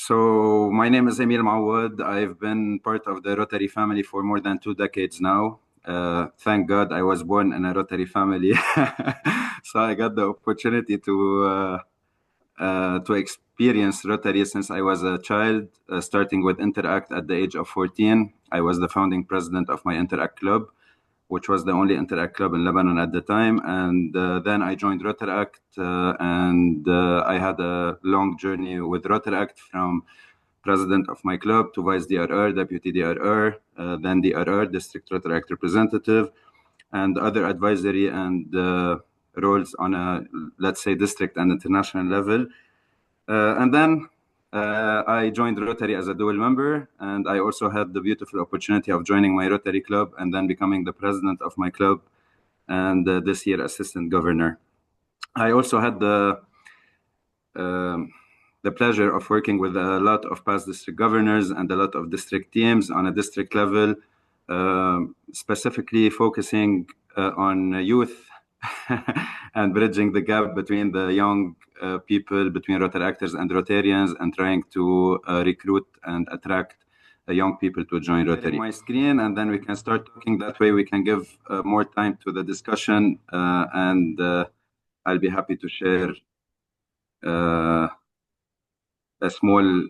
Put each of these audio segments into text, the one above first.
So my name is Emil Moawad. I've been part of the Rotary family for more than 2 decades now. Thank God I was born in a Rotary family. So I got the opportunity to experience Rotary since I was a child, starting with Interact at the age of 14. I was the founding president of my Interact club, which was the only Interact club in Lebanon at the time. And then I joined Rotaract, and I had a long journey with Rotaract from president of my club to vice DRR, deputy DRR, then DRR, district Rotaract representative, and other advisory and roles on a, let's say, district and international level. And then I joined Rotary as a dual member, and I also had the beautiful opportunity of joining my Rotary club and then becoming the president of my club, and this year assistant governor. I also had the pleasure of working with a lot of past district governors and a lot of district teams on a district level, specifically focusing on youth and bridging the gap between the young people, between Rotaractors and Rotarians, and trying to recruit and attract young people to join Rotary. My screen, and then we can start talking. That way we can give more time to the discussion, and I'll be happy to share a small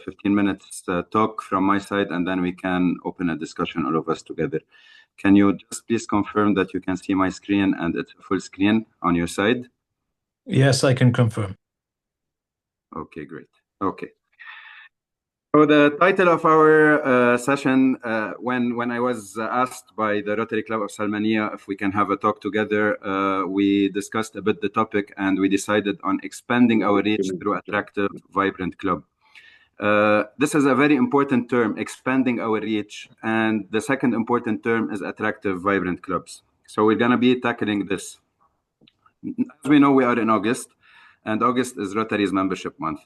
15 minutes talk from my side, and then we can open a discussion, all of us together. Can you just please confirm that you can see my screen and it's full screen on your side? Yes, I can confirm. Okay, great. Okay. So the title of our session, when I was asked by the Rotary Club of Salmania if we can have a talk together, we discussed a bit the topic, and we decided on expanding our reach through attractive, vibrant club. This is a very important term, expanding our reach, and the second important term is attractive, vibrant clubs. So we're going to be tackling this. As we know, we are in August, and August is Rotary's membership month.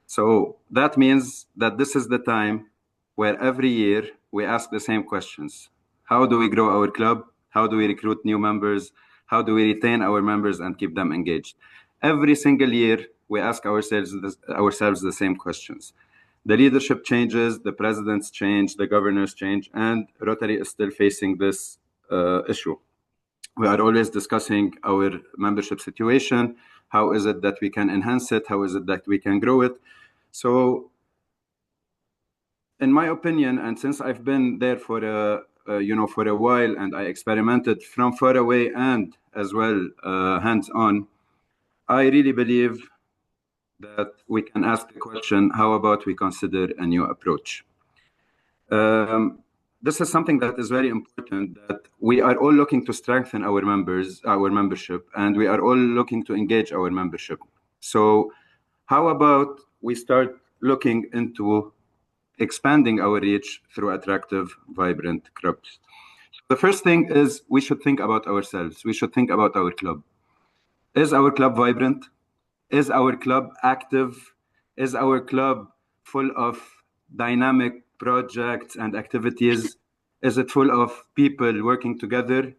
So that means that this is the time where every year we ask the same questions. How do we grow our club? How do we recruit new members? How do we retain our members and keep them engaged? Every single year, we ask ourselves the same questions. The leadership changes, the presidents change, the governors change, and Rotary is still facing this issue. We are always discussing our membership situation. How is it that we can enhance it? How is it that we can grow it? So, in my opinion, and since I've been there for a while, and I experimented from far away and as well hands-on, I really believe that we can ask the question, how about we consider a new approach? This is something that is very important, that we are all looking to strengthen our membership, and we are all looking to engage our membership. So how about we start looking into expanding our reach through attractive, vibrant clubs? The first thing is we should think about ourselves. We should think about our club. Is our club vibrant? Is our club active? Is our club full of dynamic projects and activities? Is it full of people working together?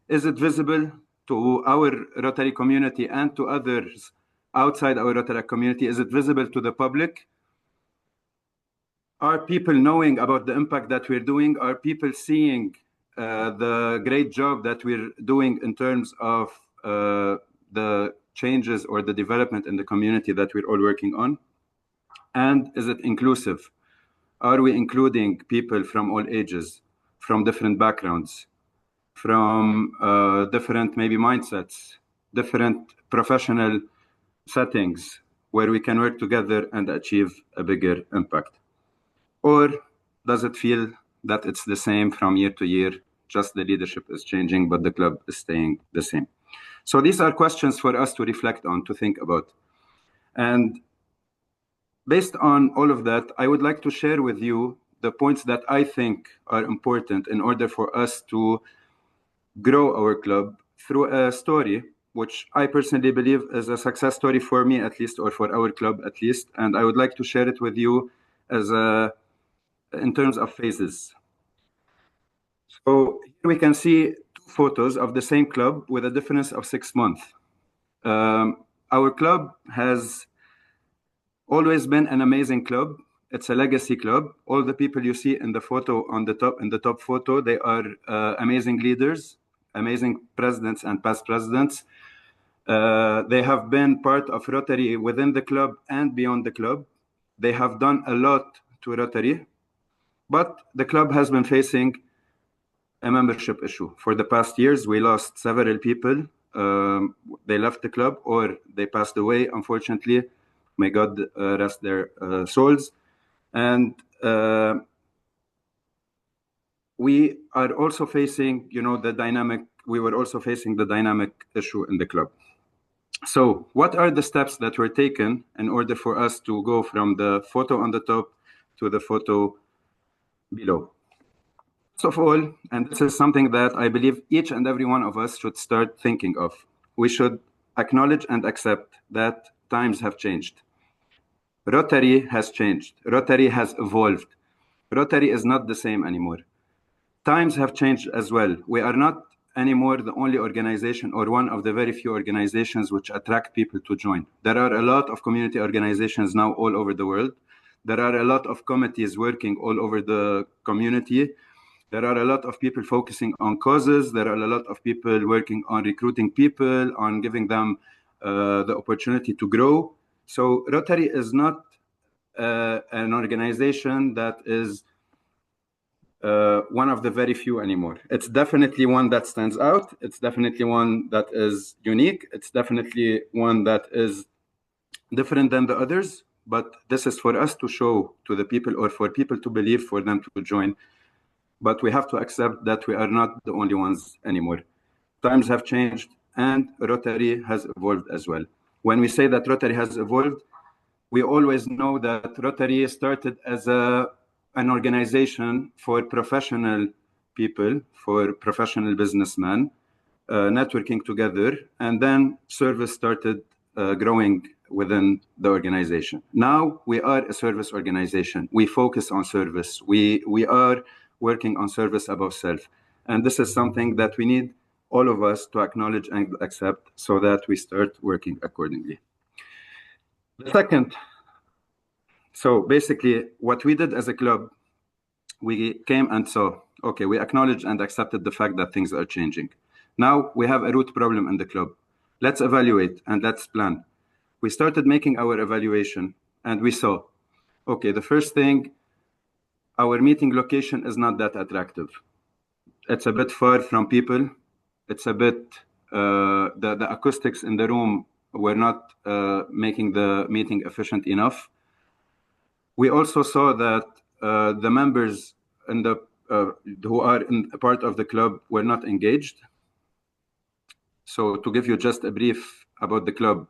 Is it visible to our Rotary community and to others outside our Rotary community? Is it visible to the public? Are people knowing about the impact that we're doing? Are people seeing the great job that we're doing in terms of the changes or the development in the community that we're all working on? And is it inclusive? Are we including people from all ages, from different backgrounds, from different maybe mindsets, different professional settings where we can work together and achieve a bigger impact? Or does it feel that it's the same from year to year, just the leadership is changing, but the club is staying the same? So these are questions for us to reflect on, to think about. And based on all of that, I would like to share with you the points that I think are important in order for us to grow our club through a story, which I personally believe is a success story for me, at least, or for our club, at least. And I would like to share it with you in terms of phases. So here we can see two photos of the same club with a difference of 6 months. Our club has Always been an amazing club. It's a legacy club. All the people you see in the photo on the top, in the top photo, they are amazing leaders, amazing presidents and past presidents. They have been part of Rotary within the club and beyond the club. They have done a lot to Rotary, but the club has been facing a membership issue. For the past years, we lost several people. They left the club or they passed away, unfortunately. May God rest their souls. And we are also facing, the dynamic. We were also facing the dynamic issue in the club. So what are the steps that were taken in order for us to go from the photo on the top to the photo below? First of all, and this is something that I believe each and every one of us should start thinking of, we should acknowledge and accept that times have changed. Rotary has changed. Rotary has evolved. Rotary is not the same anymore. Times have changed as well. We are not anymore the only organization or one of the very few organizations which attract people to join. There are a lot of community organizations now all over the world. There are a lot of committees working all over the community. There are a lot of people focusing on causes. There are a lot of people working on recruiting people, on giving them the opportunity to grow. So Rotary is not an organization that is one of the very few anymore. It's definitely one that stands out. It's definitely one that is unique. It's definitely one that is different than the others. But this is for us to show to the people or for people to believe, for them to join. But we have to accept that we are not the only ones anymore. Times have changed and Rotary has evolved as well. When we say that Rotary has evolved, we always know that Rotary started as an organization for professional people, for professional businessmen, networking together, and then service started growing within the organization. Now we are a service organization. We focus on service. We are working on service above self. And this is something that we need all of us to acknowledge and accept so that we start working accordingly. The second, so basically what we did as a club, we came and saw, okay, we acknowledged and accepted the fact that things are changing. Now we have a root problem in the club. Let's evaluate and let's plan. We started making our evaluation and we saw, okay, the first thing, our meeting location is not that attractive. It's a bit far from people. It's a bit, the acoustics in the room were not making the meeting efficient enough. We also saw that the members in the who are in a part of the club were not engaged. So to give you just a brief about the club,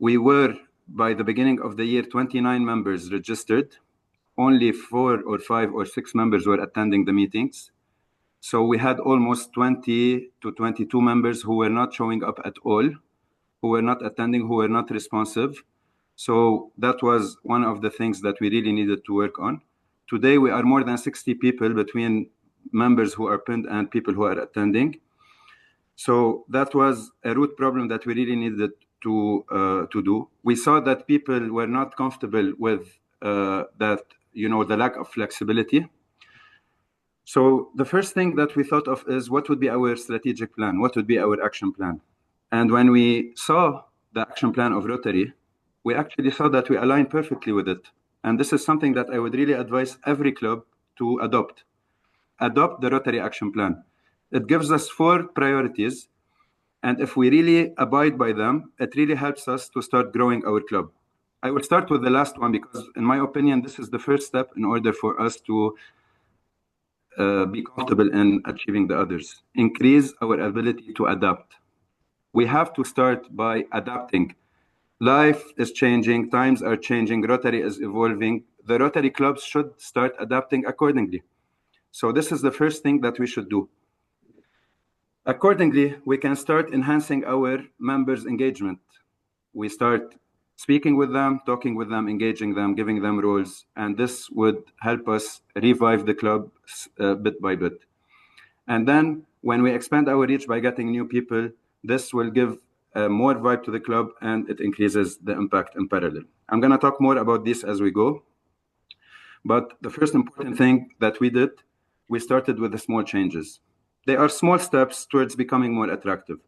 we were, by the beginning of the year, 29 members registered. Only 4 or 5 or 6 members were attending the meetings. So we had almost 20 to 22 members who were not showing up at all, who were not attending, who were not responsive. So that was one of the things that we really needed to work on. Today, we are more than 60 people between members who are pinned and people who are attending. So that was a root problem that we really needed to do. We saw that people were not comfortable with that, the lack of flexibility. So the first thing that we thought of is what would be our strategic plan? What would be our action plan? And when we saw the action plan of Rotary, we actually saw that we align perfectly with it. And this is something that I would really advise every club to adopt. Adopt the Rotary action plan. It gives us 4 priorities. And if we really abide by them, it really helps us to start growing our club. I will start with the last one because, in my opinion, this is the first step in order for us to be comfortable in achieving the others. Increase our ability to adapt. We have to start by adapting. Life is changing, times are changing, Rotary is evolving. The Rotary clubs should start adapting accordingly. So this is the first thing that we should do. Accordingly, we can start enhancing our members' engagement. We start speaking with them, talking with them, engaging them, giving them roles, and this would help us revive the club bit by bit. And then when we expand our reach by getting new people, this will give more vibe to the club and it increases the impact in parallel. I'm going to talk more about this as we go. But the first important thing that we did, we started with the small changes. They are small steps towards becoming more attractive.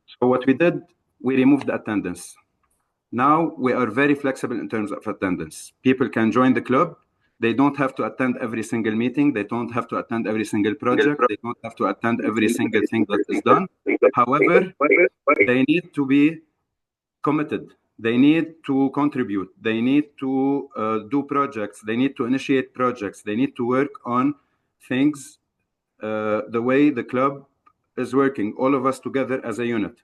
So what we did, we removed the attendance. Now we are very flexible in terms of attendance. People can join the club. They don't have to attend every single meeting. They don't have to attend every single project. They don't have to attend every single thing that is done. However, they need to be committed. They need to contribute. They need to do projects. They need to initiate projects. They need to work on things the way the club is working, all of us together as a unit.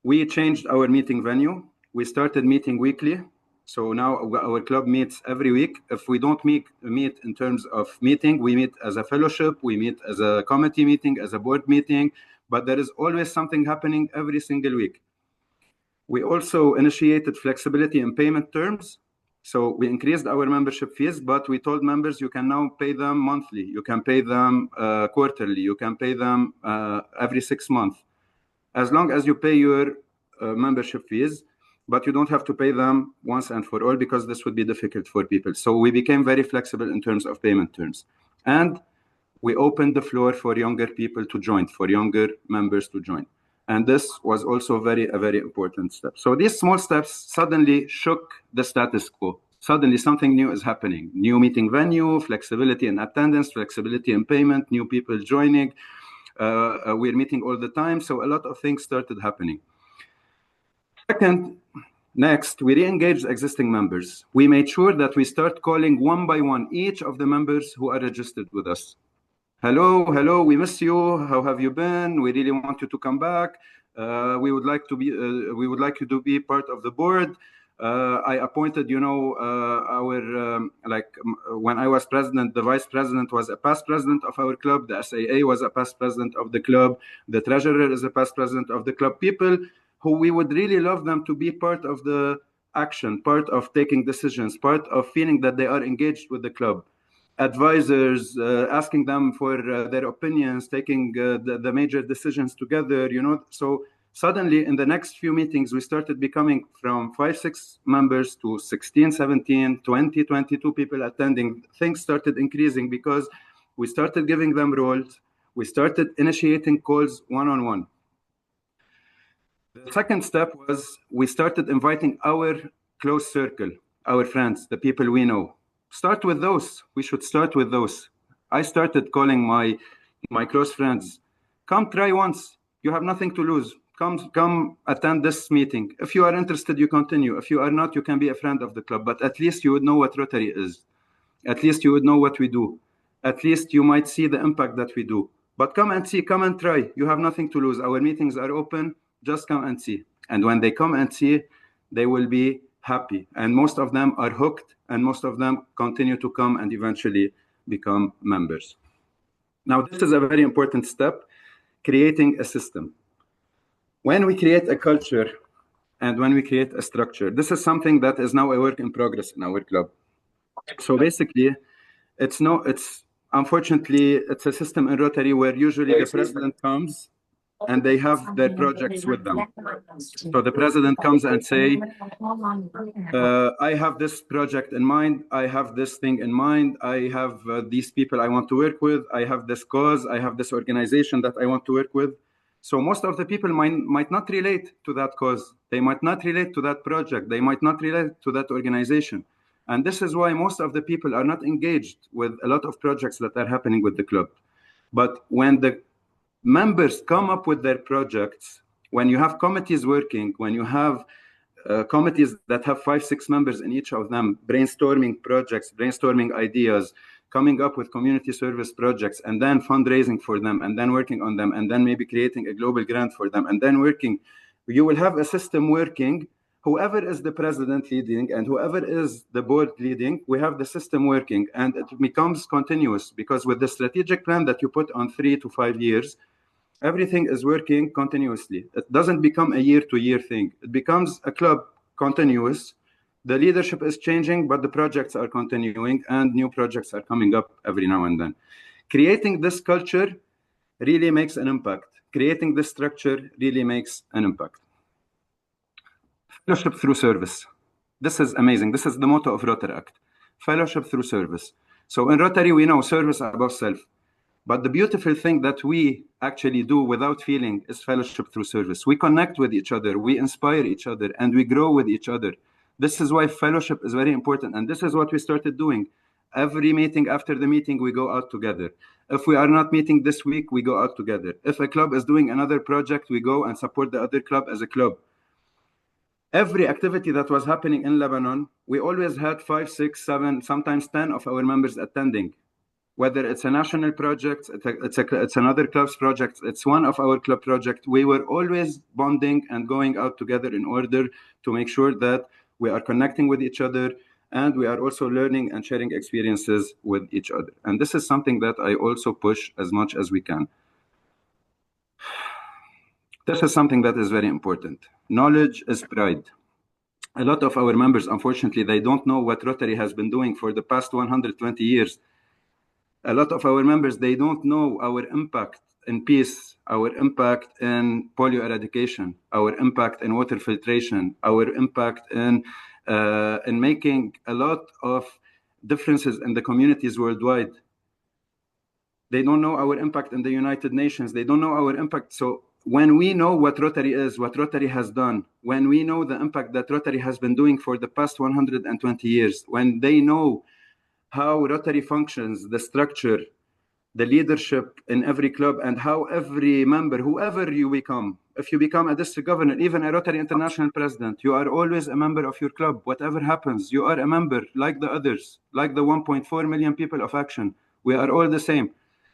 We changed our meeting venue. We started meeting weekly. So now our club meets every week. If we don't meet in terms of meeting, we meet as a fellowship, we meet as a committee meeting, as a board meeting, but there is always something happening every single week. We also initiated flexibility in payment terms. So we increased our membership fees, but we told members you can now pay them monthly, you can pay them quarterly, you can pay them every 6 months, as long as you pay your membership fees, but you don't have to pay them once and for all because this would be difficult for people. So we became very flexible in terms of payment terms. And we opened the floor for younger people to join, for younger members to join. And this was also a very important step. So these small steps suddenly shook the status quo. Suddenly something new is happening. New meeting venue, flexibility in attendance, flexibility in payment, new people joining. We're meeting all the time. So a lot of things started happening. Second, next, we re-engaged existing members. We made sure that we start calling one by one each of the members who are registered with us. Hello, we miss you. How have you been? We really want you to come back. We would like you to be part of the board. I appointed, when I was president, the vice president was a past president of our club. The SAA was a past president of the club. The treasurer is a past president of the club. People who we would really love them to be part of the action, part of taking decisions, part of feeling that they are engaged with the club. Advisors, asking them for their opinions, taking the major decisions together, So suddenly in the next few meetings, we started becoming from 5-6 members to 16, 17, 20, 22 people attending. Things started increasing because we started giving them roles. We started initiating calls one-on-one. The second step was we started inviting our close circle, our friends, the people we know. Start with those. We should start with those. I started calling my close friends. Come try once. You have nothing to lose. Come attend this meeting. If you are interested, you continue. If you are not, you can be a friend of the club. But at least you would know what Rotary is. At least you would know what we do. At least you might see the impact that we do. But come and see, come and try. You have nothing to lose. Our meetings are open. Just come and see. And when they come and see, they will be happy. And most of them are hooked, and most of them continue to come and eventually become members. Now, this is a very important step, creating a system. When we create a culture and when we create a structure, this is something that is now a work in progress in our club. So basically, unfortunately, it's a system in Rotary where usually the president comes and they have their projects with them. So the president comes and say, I have this project in mind, I have this thing in mind, I have these people I want to work with, I have this cause, I have this organization that I want to work with. So most of the people might not relate to that cause, they might not relate to that project, they might not relate to that organization. And this is why most of the people are not engaged with a lot of projects that are happening with the club. But when the members come up with their projects, when you have committees working, when you have committees that have 5-6 members in each of them, brainstorming projects, brainstorming ideas, coming up with community service projects, and then fundraising for them, and then working on them, and then maybe creating a global grant for them, and then working, you will have a system working. Whoever is the president leading and whoever is the board leading, we have the system working, and it becomes continuous because with the strategic plan that you put on 3 to 5 years, everything is working continuously. It doesn't become a year-to-year thing. It becomes a club continuous. The leadership is changing, but the projects are continuing, and new projects are coming up every now and then. Creating this culture really makes an impact. Creating this structure really makes an impact. Fellowship through service. This is amazing. This is the motto of Rotaract, fellowship through service. So in Rotary, we know service above self. But the beautiful thing that we actually do without feeling is fellowship through service. We connect with each other, we inspire each other, and we grow with each other. This is why fellowship is very important. And this is what we started doing. Every meeting, after the meeting, we go out together. If we are not meeting this week, we go out together. If a club is doing another project, we go and support the other club as a club. Every activity that was happening in Lebanon, we always had 5, 6, 7, sometimes 10 of our members attending. Whether it's a national project, it's another club's project, it's one of our club projects, we were always bonding and going out together in order to make sure that we are connecting with each other and we are also learning and sharing experiences with each other. And this is something that I also push as much as we can. This is something that is very important. Knowledge is pride. A lot of our members, unfortunately, they don't know what Rotary has been doing for the past 120 years. A lot of our members, they don't know our impact in peace, our impact in polio eradication, our impact in water filtration, our impact in making a lot of differences in the communities worldwide. They don't know our impact in the United Nations. They don't know our impact. So when we know what Rotary is, what Rotary has done, when we know the impact that Rotary has been doing for the past 120 years, when they know how Rotary functions, the structure, the leadership in every club, and how every member, whoever you become, if you become a district governor, even a Rotary International president, you are always a member of your club. Whatever happens, you are a member like the others, like the 1.4 million people of Action. We are all the same.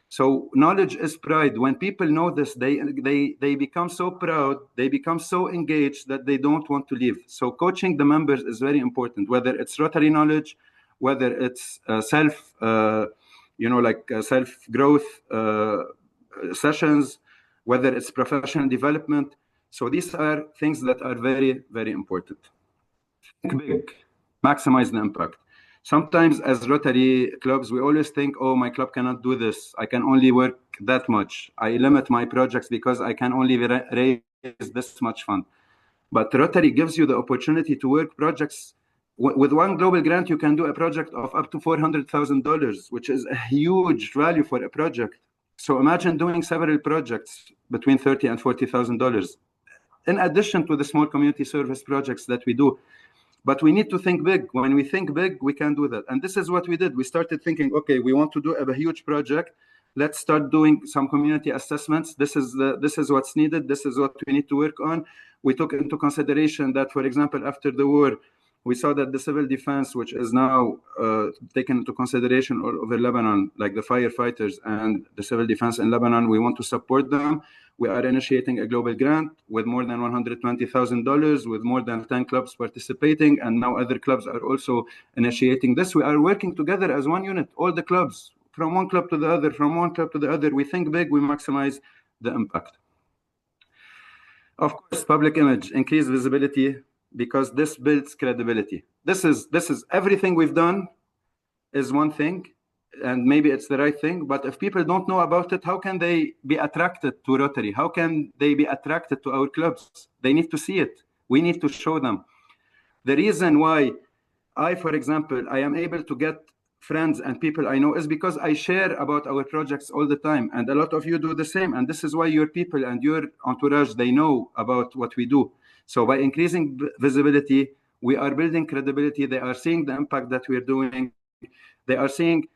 So knowledge is pride. When people know this, they become so proud, they become so engaged that they don't want to leave. So coaching the members is very important, whether it's Rotary knowledge, whether it's self-growth sessions, whether it's professional development. So these are things that are very, very important. Think big, maximize the impact. Sometimes as Rotary clubs, we always think, oh, my club cannot do this. I can only work that much. I limit my projects because I can only raise this much fund. But Rotary gives you the opportunity to work projects. With one global grant, you can do a project of up to $400,000, which is a huge value for a project. So imagine doing several projects between $30,000 and $40,000, in addition to the small community service projects that we do. But we need to think big. When we think big, we can do that. And this is what we did. We started thinking, okay, we want to do a huge project. Let's start doing some community assessments. This is what's needed. This is what we need to work on. We took into consideration that, for example, after the war, we saw that the civil defense, which is now taken into consideration all over Lebanon, like the firefighters and the civil defense in Lebanon, we want to support them. We are initiating a global grant with more than $120,000, with more than 10 clubs participating, and now other clubs are also initiating this. We are working together as one unit, all the clubs, from one club to the other, from one club to the other. We think big, we maximize the impact. Of course, public image, increase visibility, because this builds credibility. This is everything we've done is one thing, and maybe it's the right thing, but if people don't know about it, how can they be attracted to Rotary? How can they be attracted to our clubs? They need to see it. We need to show them. The reason why for example, I am able to get friends and people I know is because I share about our projects all the time, and a lot of you do the same, and this is why your people and your entourage, they know about what we do. So by increasing visibility, we are building credibility. They are seeing the impact that we're doing. They are seeing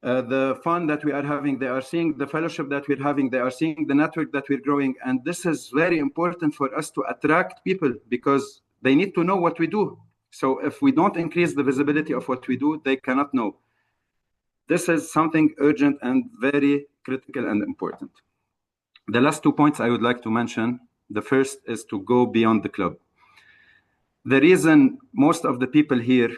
the fun that we are having. They are seeing the fellowship that we're having. They are seeing the network that we're growing. And this is very important for us to attract people, because they need to know what we do. So if we don't increase the visibility of what we do, they cannot know. This is something urgent and very critical and important. The last 2 points I would like to mention. The first is to go beyond the club. The reason most of the people here,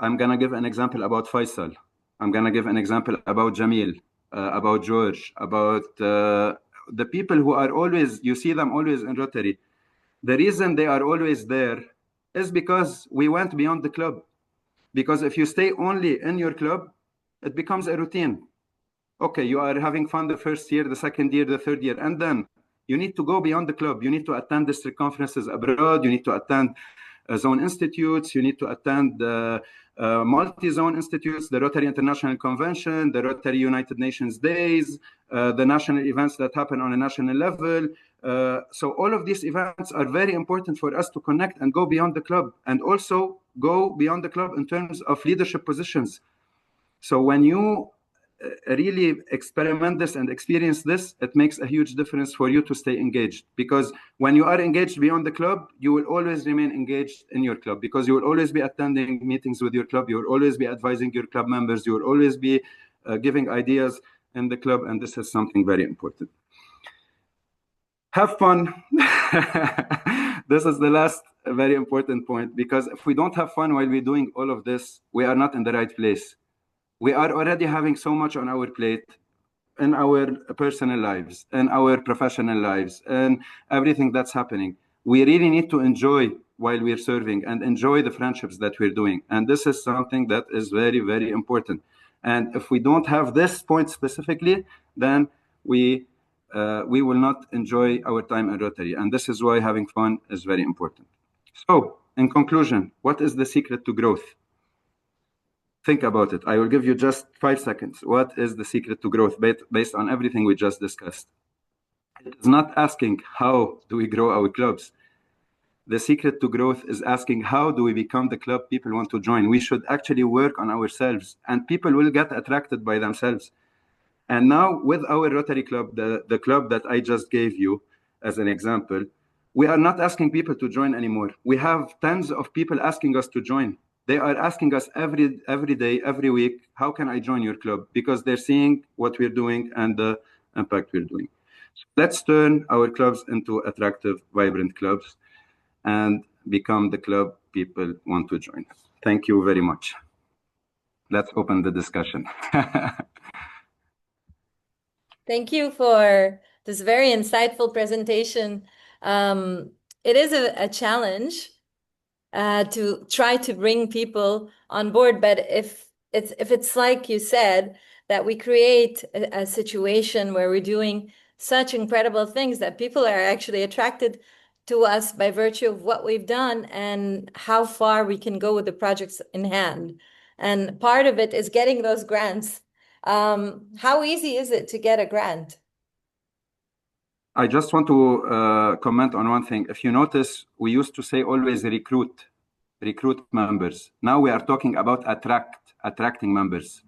I'm going to give an example about Faisal. I'm going to give an example about Jamil, about George, about the people who are always, you see them always in Rotary. The reason they are always there is because we went beyond the club. Because if you stay only in your club, it becomes a routine. Okay, you are having fun the first year, the second year, the third year, and then you need to go beyond the club. You need to attend district conferences abroad. You need to attend zone institutes. You need to attend multi-zone institutes, the Rotary International Convention, the Rotary United Nations Days, the national events that happen on a national level. So all of these events are very important for us to connect and go beyond the club, and also go beyond the club in terms of leadership positions. So when you really experiment this and experience this, it makes a huge difference for you to stay engaged. Because when you are engaged beyond the club, you will always remain engaged in your club, because you will always be attending meetings with your club. You will always be advising your club members. You will always be giving ideas in the club. And this is something very important. Have fun. This is the last very important point, because if we don't have fun while we're doing all of this, we are not in the right place. We are already having so much on our plate in our personal lives, in our professional lives, and everything that's happening. We really need to enjoy while we're serving and enjoy the friendships that we're doing. And this is something that is very, very important. And if we don't have this point specifically, then we will not enjoy our time in Rotary. And this is why having fun is very important. So, in conclusion, what is the secret to growth? Think about it. I will give you just 5 seconds. What is the secret to growth based on everything we just discussed? It is not asking how do we grow our clubs. The secret to growth is asking how do we become the club people want to join. We should actually work on ourselves, and people will get attracted by themselves. And now with our Rotary Club, the club that I just gave you as an example, we are not asking people to join anymore. We have tens of people asking us to join. They are asking us every day, every week, how can I join your club? Because they're seeing what we're doing and the impact we're doing. So let's turn our clubs into attractive, vibrant clubs and become the club people want to join. Thank you very much. Let's open the discussion. Thank you for this very insightful presentation. It is a challenge to try to bring people on board, but if it's like you said, that we create a situation where we're doing such incredible things that people are actually attracted to us by virtue of what we've done and how far we can go with the projects in hand. And part of it is getting those grants. How easy is it to get a grant? I just want to comment on one thing. If you notice, we used to say always recruit members. Now we are talking about attracting members.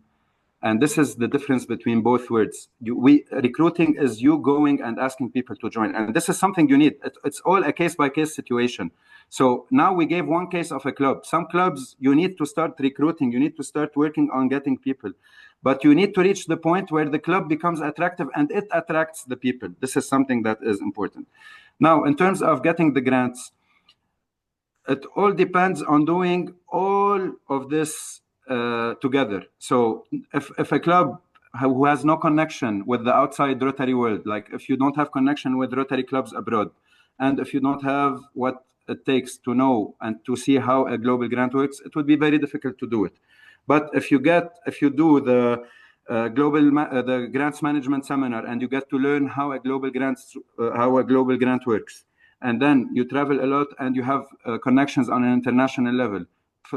And this is the difference between both words. Recruiting is you going and asking people to join. And this is something you need. It's all a case-by-case situation. So now we gave one case of a club. Some clubs, you need to start recruiting. You need to start working on getting people. But you need to reach the point where the club becomes attractive and it attracts the people. This is something that is important. Now, in terms of getting the grants, it all depends on doing all of this together. So if a club who has no connection with the outside Rotary world, like if you don't have connection with Rotary clubs abroad, and if you don't have what it takes to know and to see how a global grant works, it would be very difficult to do it. But if you do the the grants management seminar and you get to learn how a global grant works, and then you travel a lot and you have connections on an international level.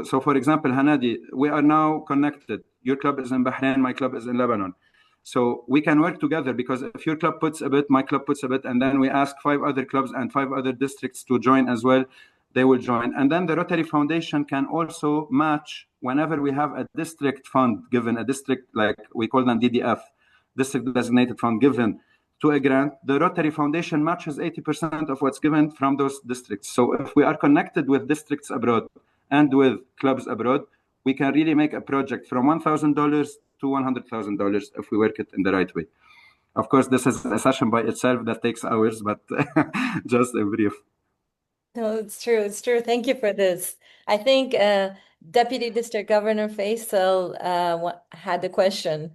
So, for example, Hanadi, we are now connected. Your club is in Bahrain, my club is in Lebanon. So we can work together, because if your club puts a bit, my club puts a bit, and then we ask 5 other clubs and 5 other districts to join as well, they will join. And then the Rotary Foundation can also match whenever we have a district fund given, a district, like we call them DDF, district designated fund given to a grant, the Rotary Foundation matches 80% of what's given from those districts. So if we are connected with districts abroad and with clubs abroad, we can really make a project from $1,000 to $100,000 if we work it in the right way. Of course, this is a session by itself that takes hours, but just a brief. No, it's true. It's true. Thank you for this. I think Deputy District Governor Faisal had a question.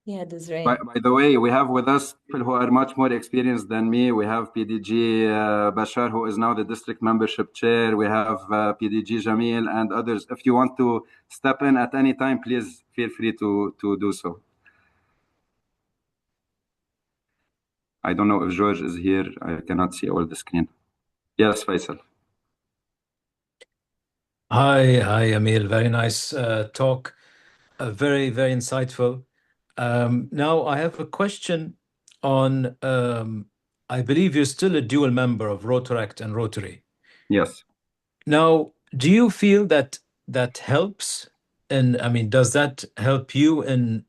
He had his ring. By the way, we have with us people who are much more experienced than me. We have PDG Bashar, who is now the district membership chair. We have PDG Jamil and others. If you want to step in at any time, please feel free to do so. I don't know if George is here. I cannot see all the screen. Yes, Faisal. Hi, Emil. Very nice talk. Very, very insightful. Now, I have a question on, I believe you're still a dual member of Rotaract and Rotary. Yes. Now, do you feel that that helps? And I mean, does that help you in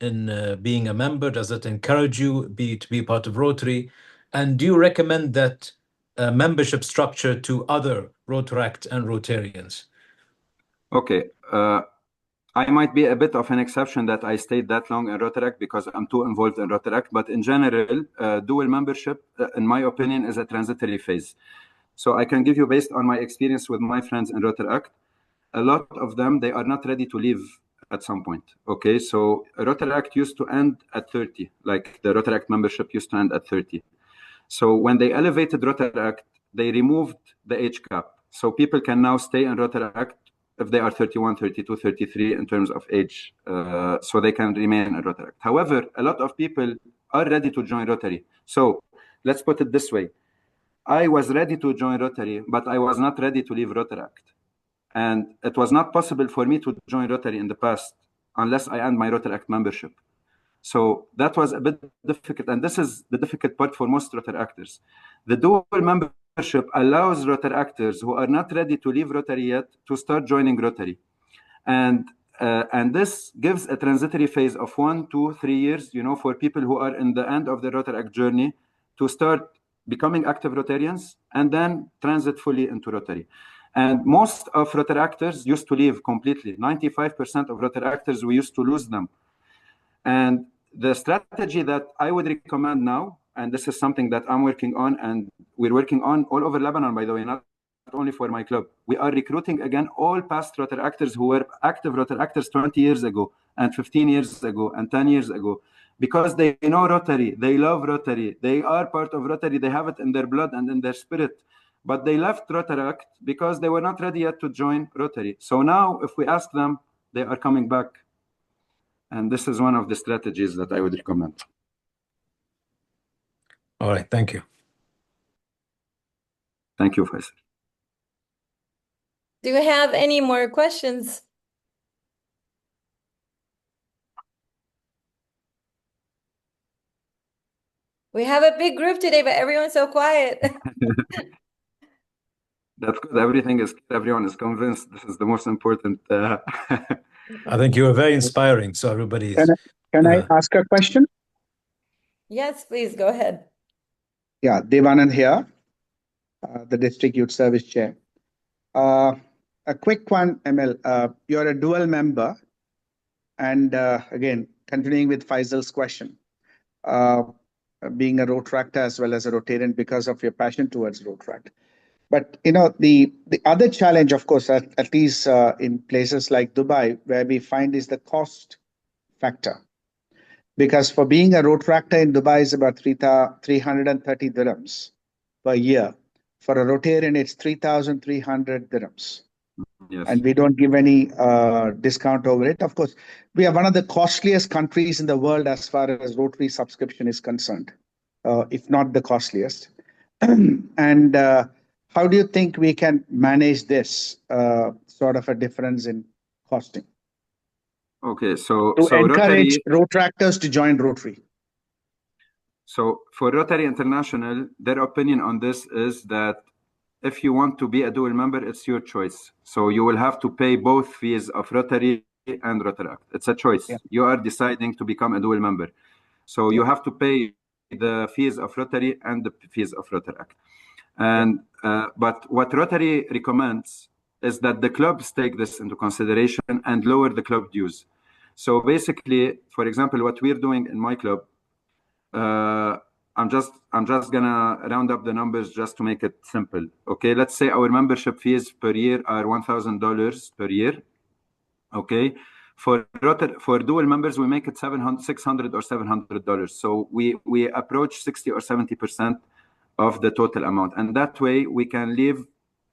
being a member? Does it encourage you to be part of Rotary? And do you recommend that membership structure to other Rotaract and Rotarians? Okay. I might be a bit of an exception that I stayed that long in Rotaract because I'm too involved in Rotaract. But in general, dual membership, in my opinion, is a transitory phase. So I can give you, based on my experience with my friends in Rotaract, a lot of them, they are not ready to leave at some point. Okay, so Rotaract used to end at 30, like the Rotaract membership used to end at 30. So when they elevated Rotaract, they removed the age cap. So people can now stay in Rotaract if they are 31, 32, 33 in terms of age. So they can remain in Rotaract. However, a lot of people are ready to join Rotary. So let's put it this way. I was ready to join Rotary, but I was not ready to leave Rotaract. And it was not possible for me to join Rotary in the past unless I end my Rotaract membership. So that was a bit difficult. And this is the difficult part for most Rotaractors. The dual membership allows Rotaractors who are not ready to leave Rotary yet to start joining Rotary. And this gives a transitory phase of 1, 2, 3 years, for people who are in the end of the Rotaract journey to start becoming active Rotarians and then transit fully into Rotary. And most of Rotaractors used to leave completely. 95% of Rotaractors, we used to lose them. And the strategy that I would recommend now, and this is something that I'm working on, and we're working on all over Lebanon, by the way, not only for my club. We are recruiting again all past Rotaractors who were active Rotaractors 20 years ago, and 15 years ago, and 10 years ago, because they know Rotary, they love Rotary, they are part of Rotary, they have it in their blood and in their spirit. But they left Rotaract because they were not ready yet to join Rotary. So now, if we ask them, they are coming back. And this is one of the strategies that I would recommend. All right, thank you. Thank you, Faisal. Do we have any more questions? We have a big group today, but everyone's so quiet. That's good. Everyone is convinced. This is the most important. I think you were very inspiring. So everybody is. Can I ask a question? Yes, please go ahead. Yeah, Devanand here, the District Youth Service Chair. A quick one, Emil. You're a dual member. And again, continuing with Faisal's question, being a Rotaractor as well as a Rotarian because of your passion towards Rotaract. But, the other challenge, of course, at least in places like Dubai, where we find is the cost factor. Because for being a Rotaractor in Dubai is about 330 dirhams per year. For a Rotarian, it's 3,300 dirhams. Yes. And we don't give any discount over it. Of course, we are one of the costliest countries in the world as far as Rotary subscription is concerned, if not the costliest. And how do you think we can manage this sort of a difference in costing? Okay, so encourage Rotaractors to join Rotary. So for Rotary International, their opinion on this is that if you want to be a dual member, it's your choice. So you will have to pay both fees of Rotary and Rotaract. It's a choice. Yeah. You are deciding to become a dual member. So you have to pay the fees of Rotary and the fees of Rotaract. And but what Rotary recommends is that the clubs take this into consideration and lower the club dues. So basically, for example, what we're doing in my club, I'm just gonna round up the numbers just to make it simple. Okay, let's say our membership fees per year are $1,000 per year. Okay, for dual members we make it $600 or $700. So we approach 60 or 70% of the total amount, and that way we can leave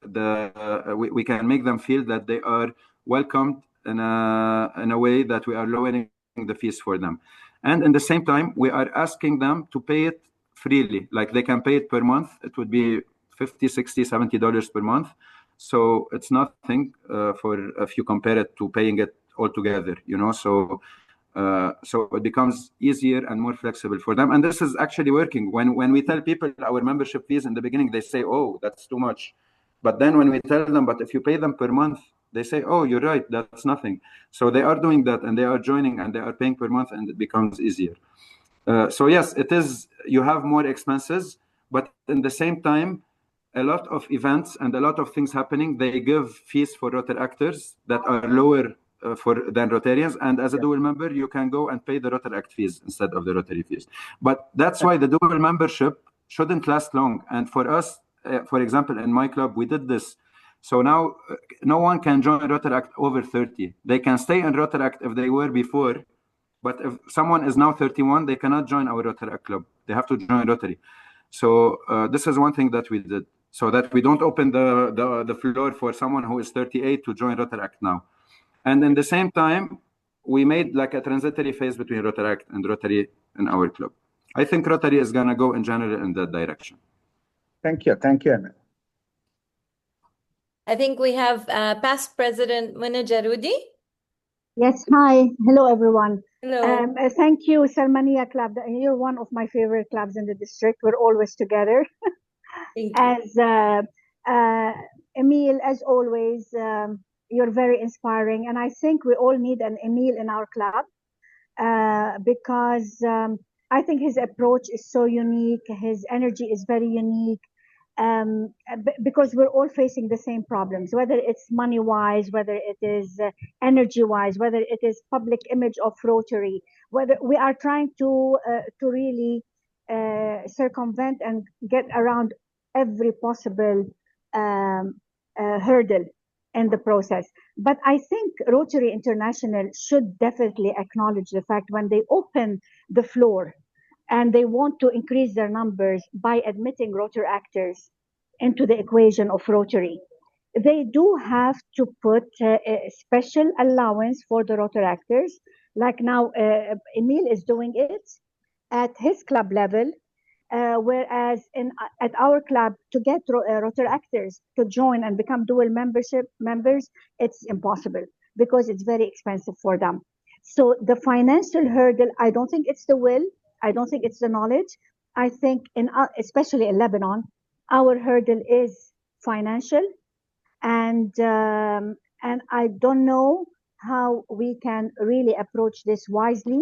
we can make them feel that they are welcomed in a way that we are lowering the fees for them. And in the same time, we are asking them to pay it freely. Like they can pay it per month. It would be $50, $60, $70 per month. So it's nothing for if you compare it to paying it all together, So it becomes easier and more flexible for them. And this is actually working. When we tell people our membership fees in the beginning, they say, oh, that's too much. But then when we tell them, but if you pay them per month, they say, oh, you're right, that's nothing. So they are doing that, and they are joining, and they are paying per month, and it becomes easier. So yes, it is, you have more expenses, but in the same time, a lot of events and a lot of things happening, they give fees for Rotary actors that are lower than Rotarians. And as a dual member, you can go and pay the Rotary Act fees instead of the Rotary fees. But that's why the dual membership shouldn't last long. And for us, for example, in my club, we did this. So now no one can join Rotary Act over 30. They can stay in Rotary Act if they were before. But if someone is now 31, they cannot join our Rotary Act club. They have to join Rotary. So this is one thing that we did, so that we don't open the floor for someone who is 38 to join Rotary Act now. And in the same time, we made like a transitory phase between Rotary Act and Rotary in our club. I think Rotary is going to go in general in that direction. Thank you. Thank you, Emil. I think we have past President Munna Jarudi. Yes, hi. Hello, everyone. Hello. Thank you, Salmania Club. You're one of my favorite clubs in the district. We're always together. Thank you. As Emil, as always, you're very inspiring. And I think we all need an Emil in our club because I think his approach is so unique. His energy is very unique. Because we're all facing the same problems, whether it's money-wise, whether it is energy-wise, whether it is public image of Rotary, whether we are trying to really circumvent and get around every possible hurdle in the process. But I think Rotary International should definitely acknowledge the fact when they open the floor and they want to increase their numbers by admitting Rotary actors into the equation of Rotary. They do have to put a special allowance for the Rotary actors. Like now, Emil is doing it at his club level, whereas at our club, to get Rotary actors to join and become dual members, it's impossible because it's very expensive for them. So the financial hurdle, I don't think it's the will. I don't think it's the knowledge. I think, especially in Lebanon, our hurdle is financial, and I don't know how we can really approach this wisely,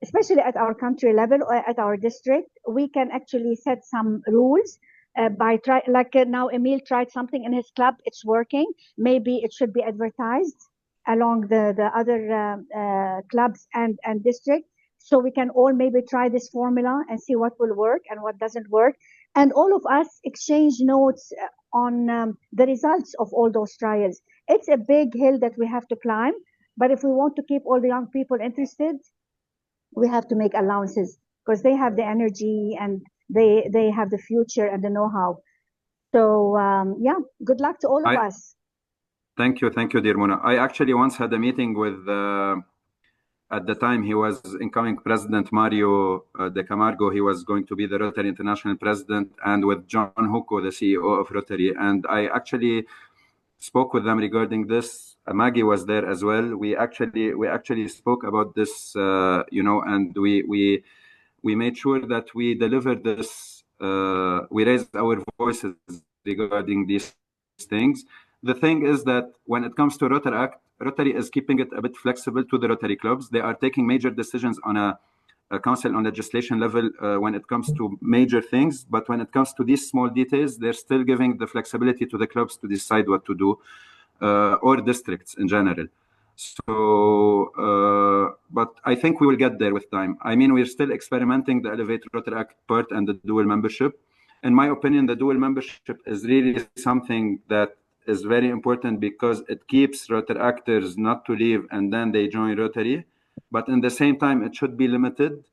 especially at our country level or at our district. We can actually set some rules now Emil tried something in his club. It's working. Maybe it should be advertised along the other clubs and district. So we can all maybe try this formula and see what will work and what doesn't work. And all of us exchange notes on the results of all those trials. It's a big hill that we have to climb. But if we want to keep all the young people interested, we have to make allowances because they have the energy and they have the future and the know-how. So yeah, good luck to all of us. Thank you, dear Mona. I actually once had a meeting with at the time he was incoming president Mario de Camargo. He was going to be the Rotary International president, and with John Huko, the CEO of Rotary. And I actually spoke with them regarding this. Maggie was there as well. We actually spoke about this, and we made sure that we delivered this. We raised our voices regarding these things. The thing is that when it comes to Rotary Act, Rotary is keeping it a bit flexible to the Rotary clubs. They are taking major decisions on a council on legislation level when it comes to major things. But when it comes to these small details, they're still giving the flexibility to the clubs to decide what to do, or districts in general. So, but I think we will get there with time. I mean, we're still experimenting the Elevate Rotary Act part and the dual membership. In my opinion, the dual membership is really something that is very important because it keeps Rotary actors not to leave and then they join Rotary. But in the same time, it should be limited.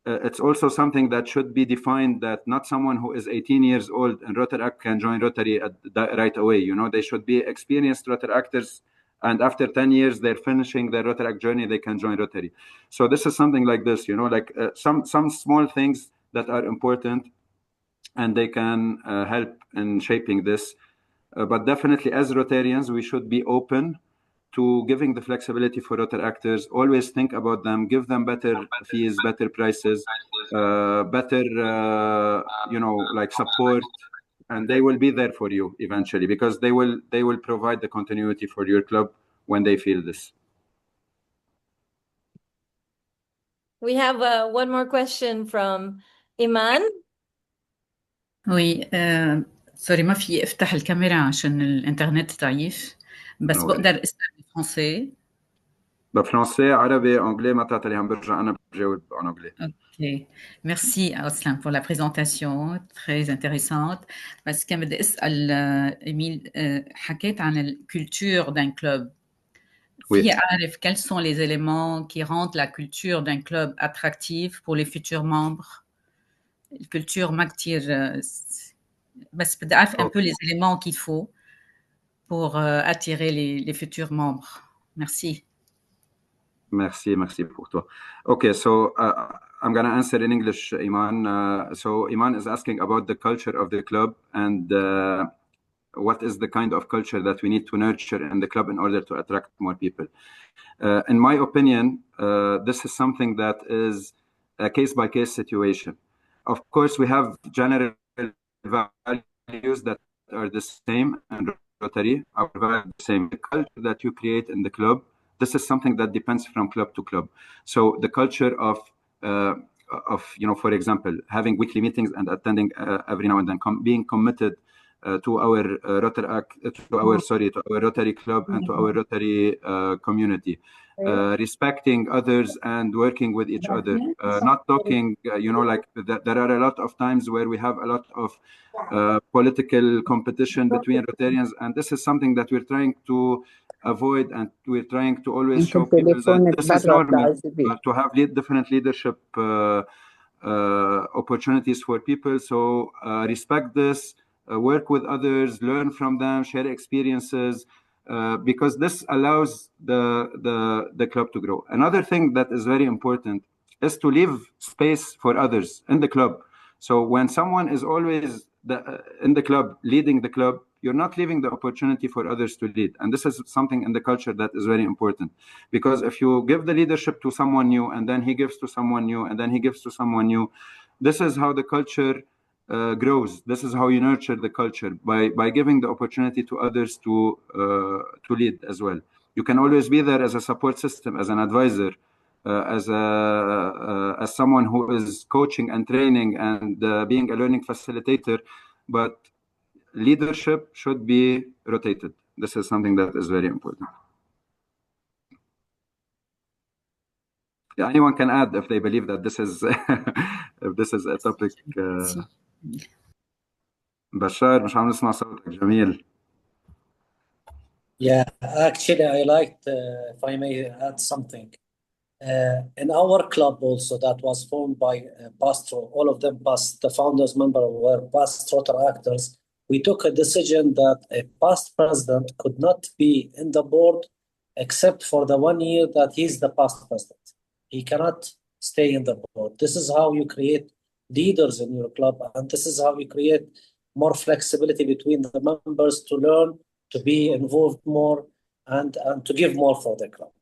It's also something that should be defined that not someone who is 18 years old in Rotary Act can join Rotary right away. They should be experienced Rotary actors, and after 10 years, they're finishing their Rotary Act journey, they can join Rotary. So this is something like this, some small things that are important, and they can help in shaping this. But definitely as Rotarians, we should be open to giving the flexibility for Rotary actors. Always think about them, give them better fees, better prices, better, like support, and they will be there for you eventually because they will provide the continuity for your club when they feel this. We have one more question from Iman. Oui, سوري ما في افتح الكاميرا عشان الانترنت ضعيف بس بقدر اسال بالفرنسي. بالفرنسي عربي انجلي ما تعطي عم برجع انا بجاوب en anglais. OK. Merci Aslan pour la présentation très intéressante. بس كان بدي اسال إيميل حكيت عن الكولتور d'un club. في أعرف quels sont les éléments qui rendent la culture d'un club attractive pour les futurs membres. الكولتور ما كتير بس بدي أعرف un peu les éléments qu'il faut pour attirer les futurs membres. Merci. Merci pour toi. Okay, so I'm going to answer in English, Iman. So Iman is asking about the culture of the club and what is the kind of culture that we need to nurture in the club in order to attract more people. In my opinion, this is something that is a case-by-case situation. Of course, we have general values that are the same and Rotary, our values are the same. The culture that you create in the club, this is something that depends from club to club. So the culture of for example, having weekly meetings and attending every now and then, being committed to our Rotary club and to our Rotary community, respecting others and working with each other, not talking, like there are a lot of times where we have a lot of political competition between Rotarians, and this is something that we're trying to avoid, and we're trying to always show people that this is normal, to have different leadership opportunities for people. So respect this, work with others, learn from them, share experiences, because this allows the club to grow. Another thing that is very important is to leave space for others in the club. So when someone is always in the club, leading the club, you're not leaving the opportunity for others to lead. And this is something in the culture that is very important. Because if you give the leadership to someone new, and then he gives to someone new, and then he gives to someone new, this is how the culture grows. This is how you nurture the culture, by giving the opportunity to others to lead as well. You can always be there as a support system, as an advisor, as someone who is coaching and training and being a learning facilitator, but leadership should be rotated. This is something that is very important. Yeah, anyone can add if they believe that this is if this is a topic. Bashar, مش عم نسمع صوتك. جميل. Yeah, actually, I liked, if I may add something. In our club also, that was formed by past, all of them past, the founders member were past Rotary actors. We took a decision that a past president could not be in the board except for the 1 year that he's the past president. He cannot stay in the board. This is how you create leaders in your club, and this is how you create more flexibility between the members to learn, to be involved more, and to give more for the club.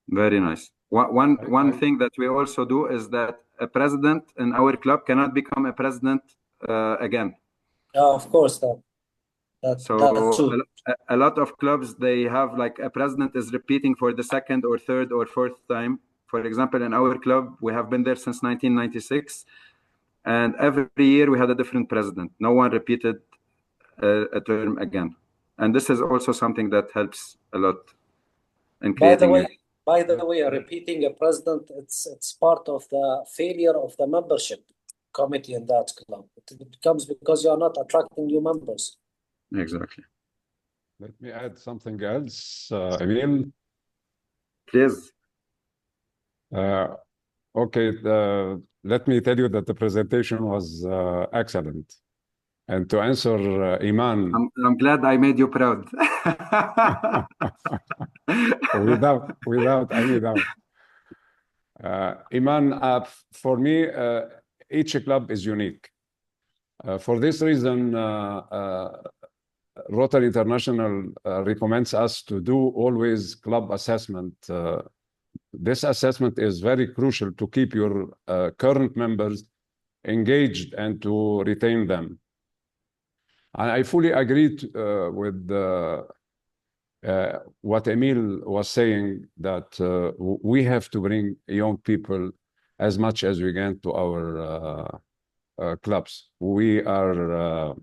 Very nice. One thing that we also do is that a president in our club cannot become a president again. Of course, that's true. A lot of clubs, they have like a president is repeating for the second or third or fourth time. For example, in our club, we have been there since 1996, and every year we had a different president. No one repeated a term again, and this is also something that helps a lot in creating. By the way, repeating a president, it's part of the failure of the membership committee in that club. It becomes because you are not attracting new members. Exactly. Let me add something else, Emil. Please. Okay, let me tell you that the presentation was excellent. And to answer Iman, I'm glad I made you proud. without any doubt. Iman, for me, each club is unique. For this reason, Rotary International recommends us to do always club assessment. This assessment is very crucial to keep your current members engaged and to retain them. I fully agree with what Emil was saying, that we have to bring young people as much as we can to our clubs. We are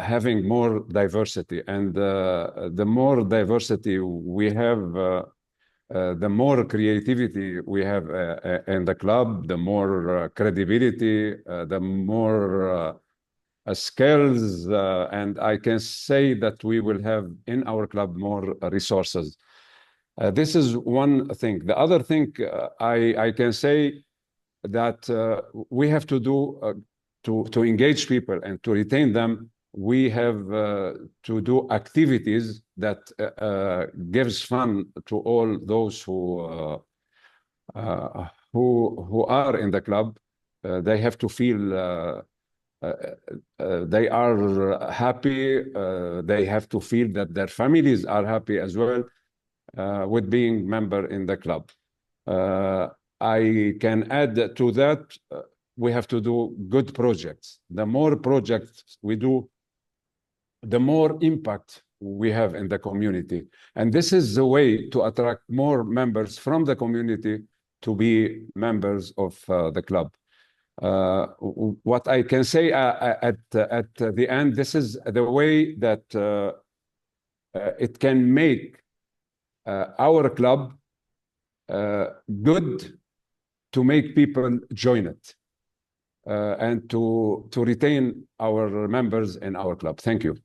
having more diversity, and the more diversity we have, the more creativity we have in the club, the more credibility, the more skills, and I can say that we will have in our club more resources. This is one thing. The other thing I can say that we have to do to engage people and to retain them. We have to do activities that gives fun to all those who are in the club. They have to feel they are happy. They have to feel that their families are happy as well with being member in the club. I can add to that, we have to do good projects. The more projects we do, the more impact we have in the community. And this is the way to attract more members from the community to be members of the club. What I can say at the end, this is the way that it can make our club good, to make people join it, and to retain our members in our club. Thank you.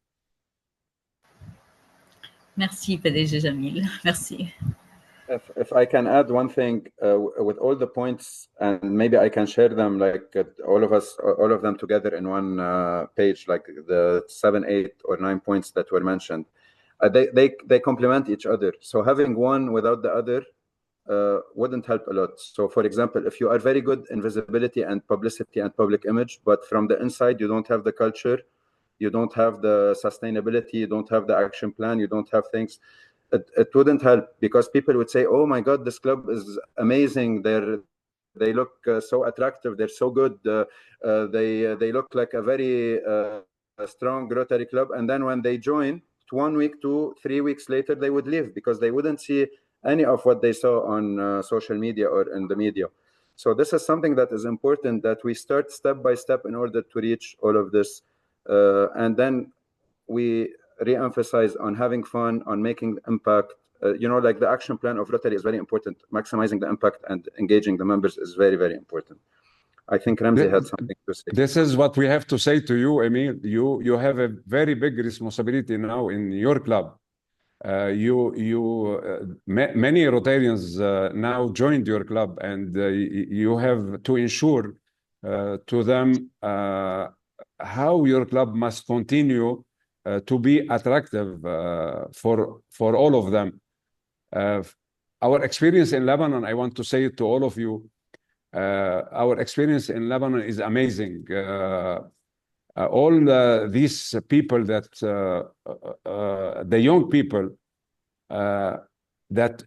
Merci, PDG Jamil. Merci. If I can add one thing with all the points, and maybe I can share them, like all of them together in one page, like the 7, 8, or 9 points that were mentioned. They complement each other. So having one without the other wouldn't help a lot. So for example, if you are very good in visibility and publicity and public image, but from the inside you don't have the culture, you don't have the sustainability, you don't have the action plan, you don't have things, it wouldn't help, because people would say, oh my God, this club is amazing. They look so attractive. They're so good. They look like a very strong Rotary club. And then when they join, 1 week, 2, 3 weeks later, they would leave because they wouldn't see any of what they saw on social media or in the media. So this is something that is important, that we start step by step in order to reach all of this. And then we re-emphasize on having fun, on making impact. Like the action plan of Rotary is very important. Maximizing the impact and engaging the members is very, very important. I think Ramzi had something to say. This is what we have to say to you, Emil. You have a very big responsibility now in your club. Many Rotarians now joined your club, and you have to ensure to them how your club must continue to be attractive for all of them. Our experience in Lebanon, I want to say it to all of you, our experience in Lebanon is amazing. All these people that, the young people that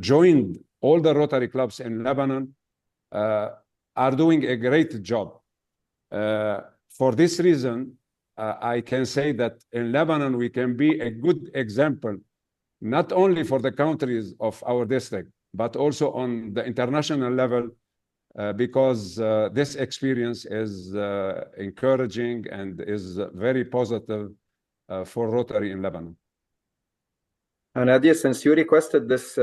joined all the Rotary clubs in Lebanon are doing a great job. For this reason, I can say that in Lebanon, we can be a good example, not only for the countries of our district, but also on the international level, because this experience is encouraging and is very positive for Rotary in Lebanon. And Nadia, since you requested this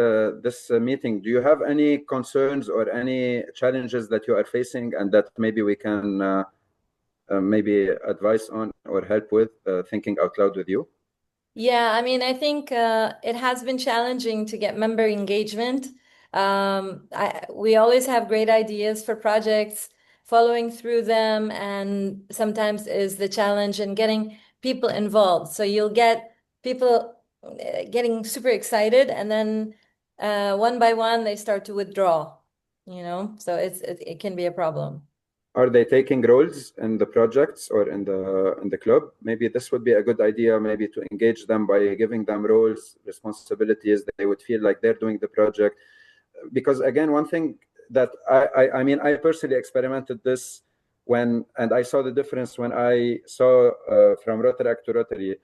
meeting, do you have any concerns or any challenges that you are facing and that maybe we can maybe advise on or help with, thinking out loud with you? Yeah, I mean, I think it has been challenging to get member engagement. We always have great ideas for projects, following through them, and sometimes is the challenge in getting people involved. So you'll get people getting super excited, and then one by one they start to withdraw, so it can be a problem. are they taking roles in the projects or in the club? Maybe this would be a good idea, maybe to engage them by giving them roles, responsibilities. They would feel like they're doing the project. Because again, one thing that I mean, I personally experimented this and I saw the difference when I saw from Rotary to Rotary.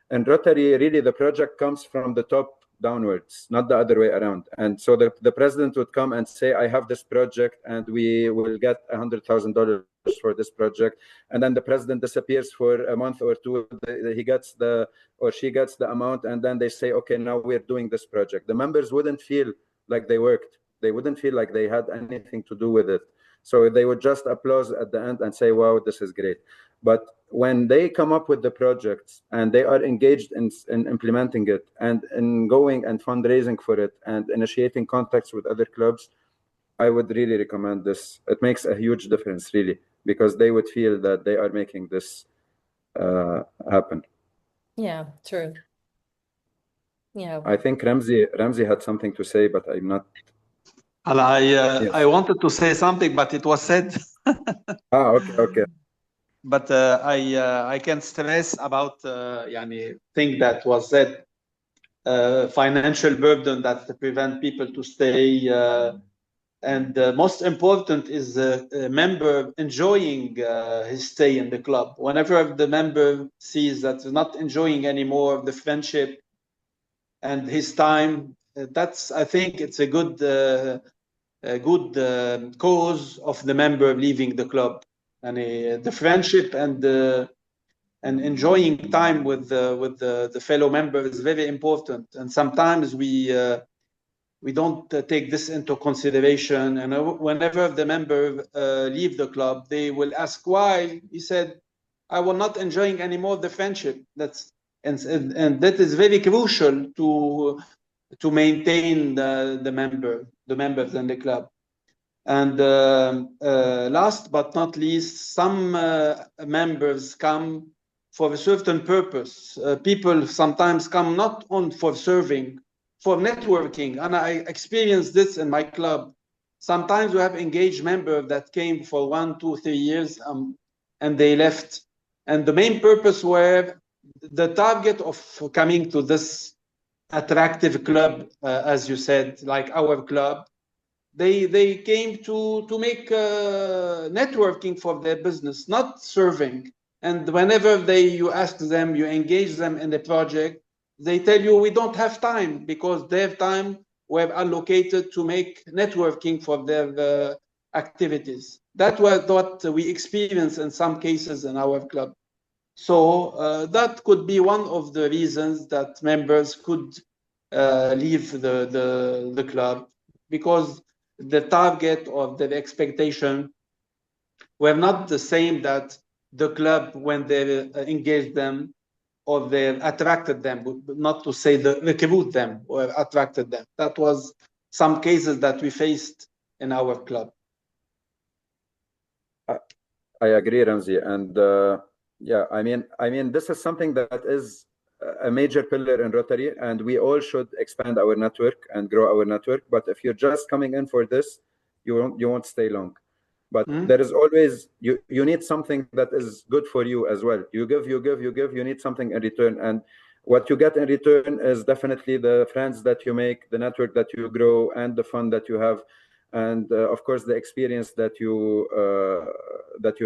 And Rotary, really, the project comes from the top downwards, not the other way around. And so the president would come and say, I have this project and we will get $100,000 for this project. And then the president disappears for a month or two. He gets or she gets the amount. And then they say, okay, now we're doing this project. The members wouldn't feel like they worked. They wouldn't feel like they had anything to do with it. So they would just applaud at the end and say, wow, this is great. But when they come up with the projects and they are engaged in implementing it and in going and fundraising for it and initiating contacts with other clubs, I would really recommend this. It makes a huge difference, really, because they would feel that they are making this happen. Yeah, true. Yeah. I think Ramzi had something to say, but I'm not. Yes. I wanted to say something, but it was said. Okay. But I can stress about thing that was said, financial burden that prevent people to stay, and most important is the member enjoying his stay in the club. Whenever the member sees that he's not enjoying anymore the friendship and his time, I think it's a good cause of the member leaving the club. And the friendship and enjoying time with the fellow member is very important. And sometimes we don't take this into consideration. And whenever the member leave the club, they will ask why. He said, "I was not enjoying anymore the friendship." And that is very crucial to maintain the members in the club. And last but not least, some members come for a certain purpose. People sometimes come not on for serving, for networking. And I experienced this in my club. Sometimes we have engaged members that came for 1, 2, 3 years and they left. And the main purpose were the target of coming to this attractive club, as you said, like our club. They came to make networking for their business, not serving. And whenever you ask them, you engage them in the project, they tell you we don't have time because their time were allocated to make networking for their activities. That was what we experienced in some cases in our club. So that could be one of the reasons that members could leave the club, because the target of the expectation were not the same that the club, when they engaged them or they attracted them, not to say recruit them or attracted them. That was some cases that we faced in our club. I agree, Ramzi. And yeah, I mean, this is something that is a major pillar in Rotary, and we all should expand our network and grow our network. But if you're just coming in for this, you won't stay long. But there is always, you need something that is good for you as well. You give, you need something in return. And what you get in return is definitely the friends that you make, the network that you grow, and the fun that you have. And of course, the experience that you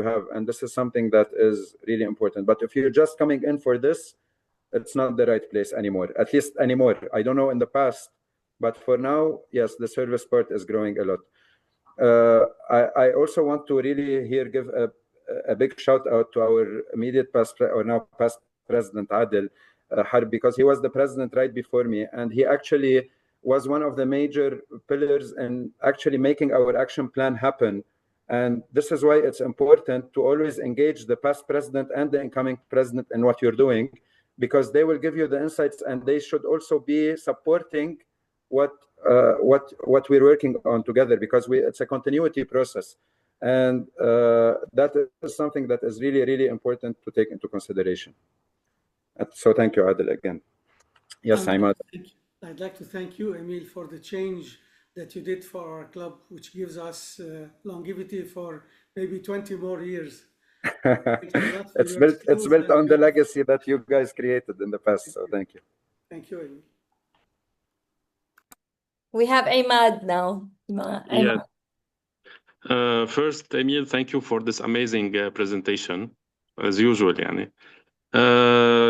have. And this is something that is really important. But if you're just coming in for this, it's not the right place anymore, at least anymore. I don't know in the past, but for now, yes, the service part is growing a lot. I also want to really here give a big shout out to our immediate past president, Adil Harb, because he was the president right before me. And he actually was one of the major pillars in actually making our action plan happen. And this is why it's important to always engage the past president and the incoming president in what you're doing, because they will give you the insights, and they should also be supporting what we're working on together, because it's a continuity process. And that is something that is really, really important to take into consideration. So thank you, Adil, again. Yes, Imad. I'd like to thank you, Emil, for the change that you did for our club, which gives us longevity for maybe 20 more years. Thank you a lot for your It's built on the legacy that you guys created in the past. So thank you. Thank you, Emil. We have Ahmad now. Yeah. First, Emil, thank you for this amazing presentation, as usual. Yani.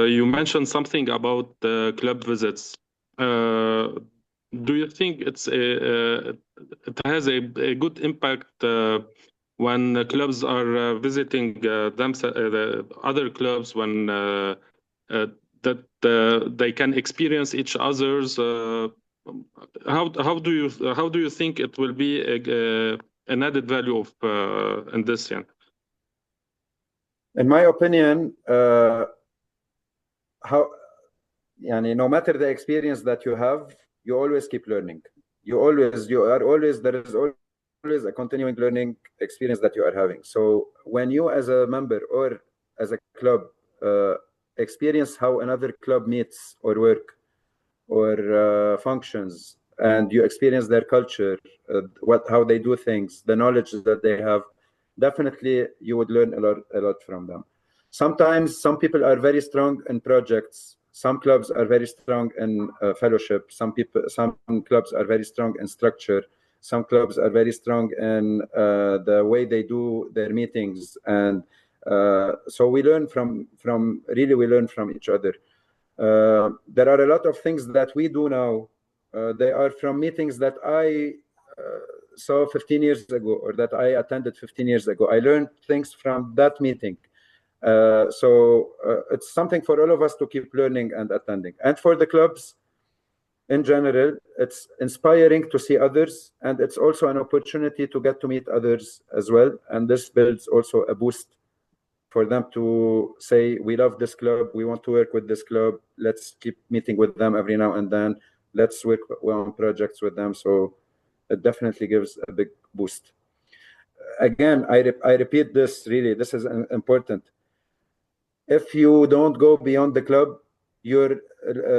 You mentioned something about club visits. Do you think it has a good impact when clubs are visiting the other clubs, when that they can experience each other's? How do you think it will be an added value of in this? Yeah? In my opinion, no matter the experience that you have, you always keep learning. There is always a continuing learning experience that you are having. So when you as a member or as a club experience how another club meets or work or functions, and you experience their culture, how they do things, the knowledge that they have, definitely you would learn a lot from them. Sometimes some people are very strong in projects. Some clubs are very strong in fellowship. Some clubs are very strong in structure. Some clubs are very strong in the way they do their meetings. And so we learn from each other. There are a lot of things that we do now. They are from meetings that I saw 15 years ago, or that I attended 15 years ago. I learned things from that meeting. So it's something for all of us to keep learning and attending. And for the clubs in general, it's inspiring to see others, and it's also an opportunity to get to meet others as well. And this builds also a boost for them to say, we love this club, we want to work with this club, let's keep meeting with them every now and then, let's work on projects with them. So it definitely gives a big boost. Again, I repeat this, really, this is important. If you don't go beyond the club, your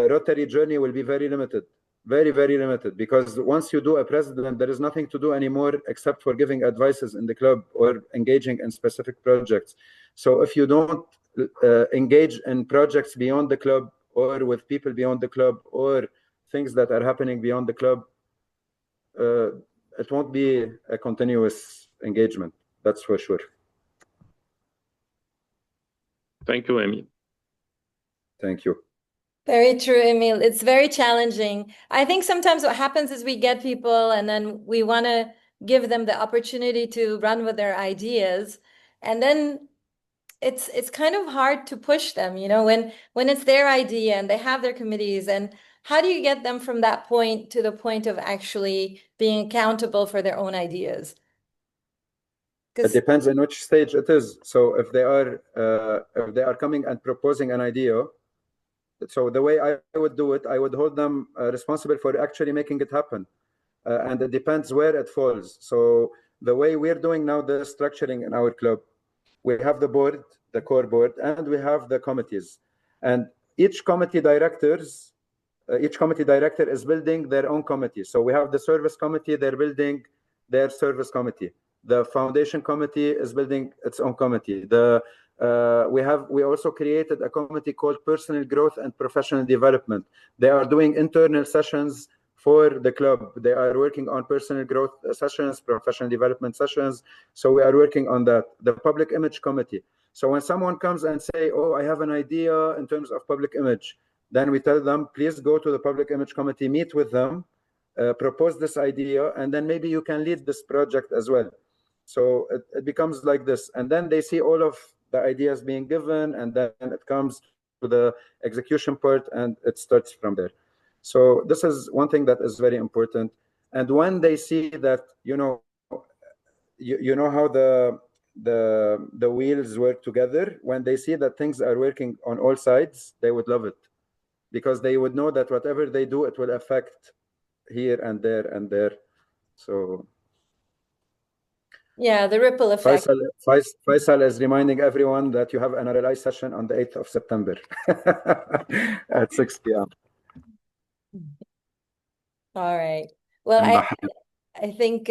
Rotary journey will be very limited, very, very limited, because once you do a president, there is nothing to do anymore except for giving advices in the club or engaging in specific projects. So if you don't engage in projects beyond the club, or with people beyond the club, or things that are happening beyond the club, it won't be a continuous engagement, that's for sure. Thank you, Emil. Thank you. Very true, Emil. It's very challenging. I think sometimes what happens is we get people and then we want to give them the opportunity to run with their ideas. And then it's kind of hard to push them, when it's their idea and they have their committees. And how do you get them from that point to the point of actually being accountable for their own ideas? It depends on which stage it is. So if they are coming and proposing an idea, so the way I would do it, I would hold them responsible for actually making it happen. And it depends where it falls. So the way we're doing now the structuring in our club, we have the board, the core board, and we have the committees. And each committee director is building their own committee. So we have the service committee, they're building their service committee. The foundation committee is building its own committee. We also created a committee called Personal Growth and Professional Development. They are doing internal sessions for the club. They are working on personal growth sessions, professional development sessions. So we are working on that. The Public Image Committee. So when someone comes and say, oh, I have an idea in terms of public image, then we tell them, please go to the Public Image Committee, meet with them, propose this idea, and then maybe you can lead this project as well. So it becomes like this. And then they see all of the ideas being given, and then it comes to the execution part, and it starts from there. So this is one thing that is very important. And when they see that, you know how the wheels work together, when they see that things are working on all sides, they would love it, because they would know that whatever they do, it will affect here and there and there. So yeah, the ripple effect. Faisal is reminding everyone that you have an RLI session on the 8th of September at 6 p.m. All right. Well, in Bahrain. I think,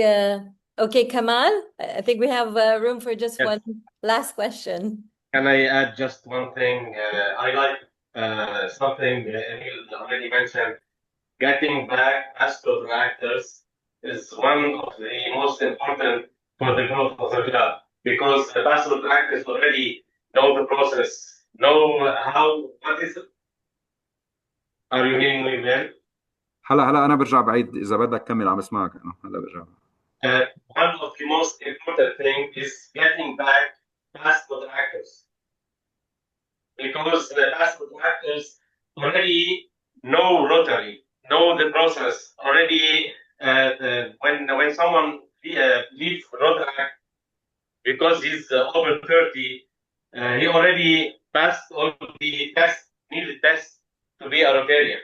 okay, Kamal, I think we have room for just Yes. one last question. Can I add just one thing? I like something Emil already mentioned. Getting back astro reactors is one of the most important for the growth of the club, because the astro reactors already know the process, know how, what is it? Are you hearing me well? هلا أنا برجع بعيد إذا بدك كمل عم بسمعك أنا هلا برجع. One of the most important thing is getting back passport actors, because the passport actors already know Rotary, know the process already. When someone leaves Rotary, because he's over 30, he already passed all the needed tests to be a Rotarian.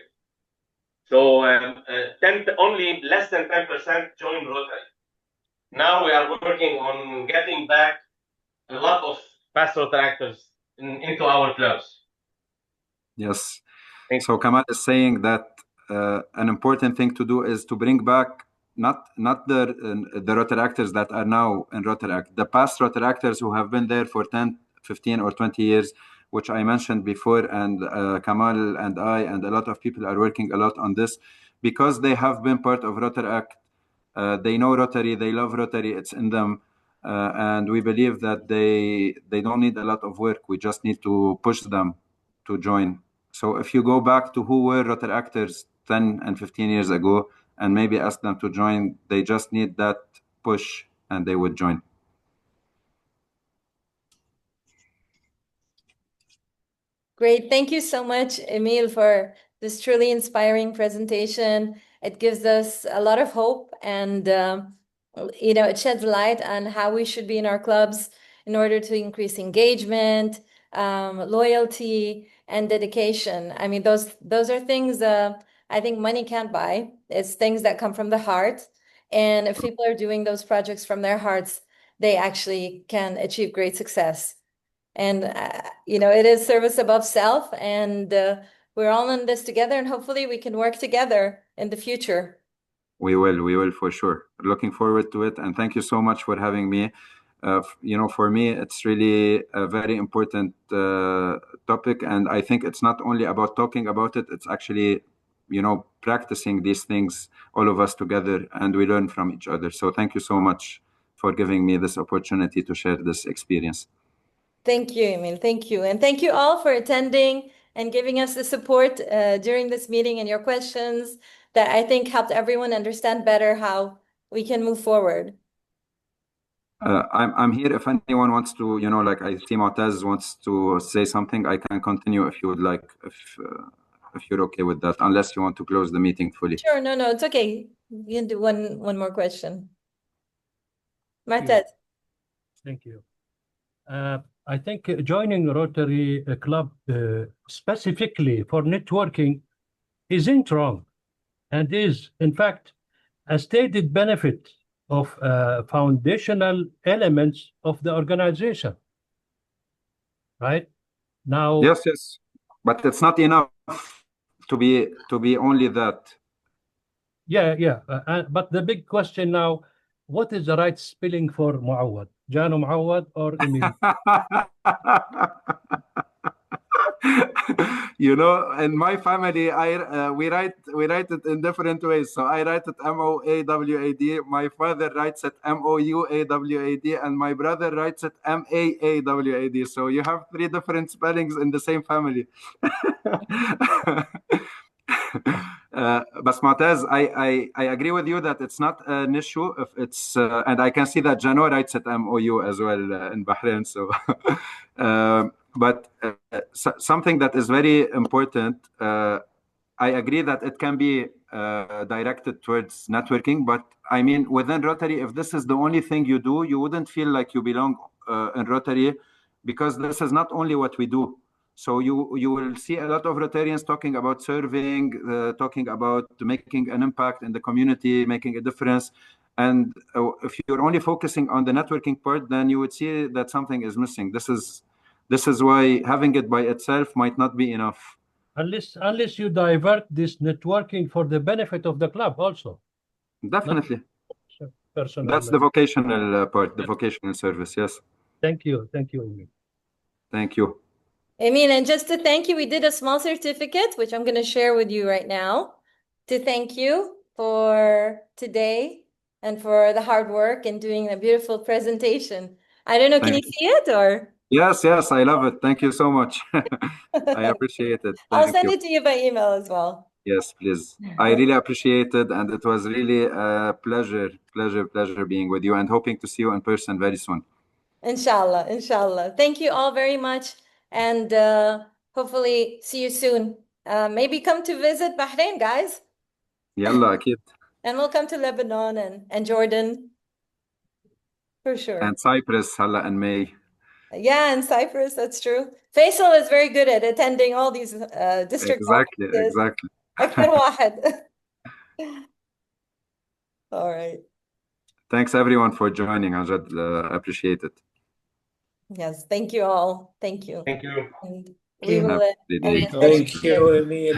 So only less than 10% join Rotary. Now we are working on getting back a lot of past Rotary actors into our clubs. Yes. So Kamal is saying that an important thing to do is to bring back not the Rotary actors that are now in Rotary Act, the past Rotary actors who have been there for 10, 15, or 20 years, which I mentioned before, and Kamal and I and a lot of people are working a lot on this, because they have been part of Rotary Act. They know Rotary, they love Rotary, it's in them, and we believe that they don't need a lot of work. We just need to push them to join. So if you go back to who were Rotary actors 10 and 15 years ago and maybe ask them to join, they just need that push and they would join. Great. Thank you so much, Emil, for this truly inspiring presentation. It gives us a lot of hope, and it sheds light on how we should be in our clubs in order to increase engagement, loyalty, and dedication. I mean, those are things I think money can't buy. It's things that come from the heart. And if people are doing those projects from their hearts, they actually can achieve great success. And, it is service above self, and we're all in this together, and hopefully we can work together in the future. We will for sure. Looking forward to it. And thank you so much for having me. For me, it's really a very important topic. And I think it's not only about talking about it, it's actually, practicing these things, all of us together, and we learn from each other. So thank you so much for giving me this opportunity to share this experience. Thank you, Emil. Thank you. And thank you all for attending and giving us the support during this meeting and your questions that I think helped everyone understand better how we can move forward. I'm here if anyone wants to, like I see Mu'taz wants to say something, I can continue if you would like, if you're okay with that, unless you want to close the meeting fully. Sure, no, it's okay. You can do one more question. Mu'taz. Thank you. I think joining Rotary Club specifically for networking isn't wrong, and is, in fact, a stated benefit of foundational elements of the organization. Right? Now. Yes. But it's not enough to be only that. Yeah. But the big question now, what is the right spelling for Moawad? Jano Moawad or Emil? In my family, we write it in different ways. So I write it Moawad. My father writes it Mouawad, and my brother writes it Maawad. So you have three different spellings in the same family. But Mu'taz, I agree with you that it's not an issue if it's and I can see that Jano writes it MOU as well in Bahrain. So, but something that is very important. I agree that it can be directed towards networking, but I mean within Rotary, if this is the only thing you do, you wouldn't feel like you belong in Rotary, because this is not only what we do. So you will see a lot of Rotarians talking about serving, talking about making an impact in the community, making a difference. And if you're only focusing on the networking part, then you would see that something is missing. This is why having it by itself might not be enough. Unless you divert this networking for the benefit of the club also. Definitely. Personal. That's the vocational part, the vocational service. Yes. Thank you. Thank you, Emil. Thank you. Emil, and just to thank you, we did a small certificate, which I'm going to share with you right now, to thank you for today and for the hard work and doing a beautiful presentation. I don't know, can you see it or? Yes, yes, I love it. Thank you so much. I appreciate it. I'll send it to you by email as well. Yes, please. I really appreciate it. And it was really a pleasure being with you and hoping to see you in person very soon. Inshallah, inshallah. Thank you all very much. And hopefully see you soon. Maybe come to visit Bahrain, guys. Yalla, akid. And we'll come to Lebanon and Jordan. For sure. And Cyprus, Hala and May. Yeah, and Cyprus, that's true. Faisal is very good at attending all these district Exactly. أكثر واحد. All right. Thanks everyone for joining. I appreciate it. Yes, thank you all. Thank you. Thank you. And we will Have a good day. end this Thank you, Emil.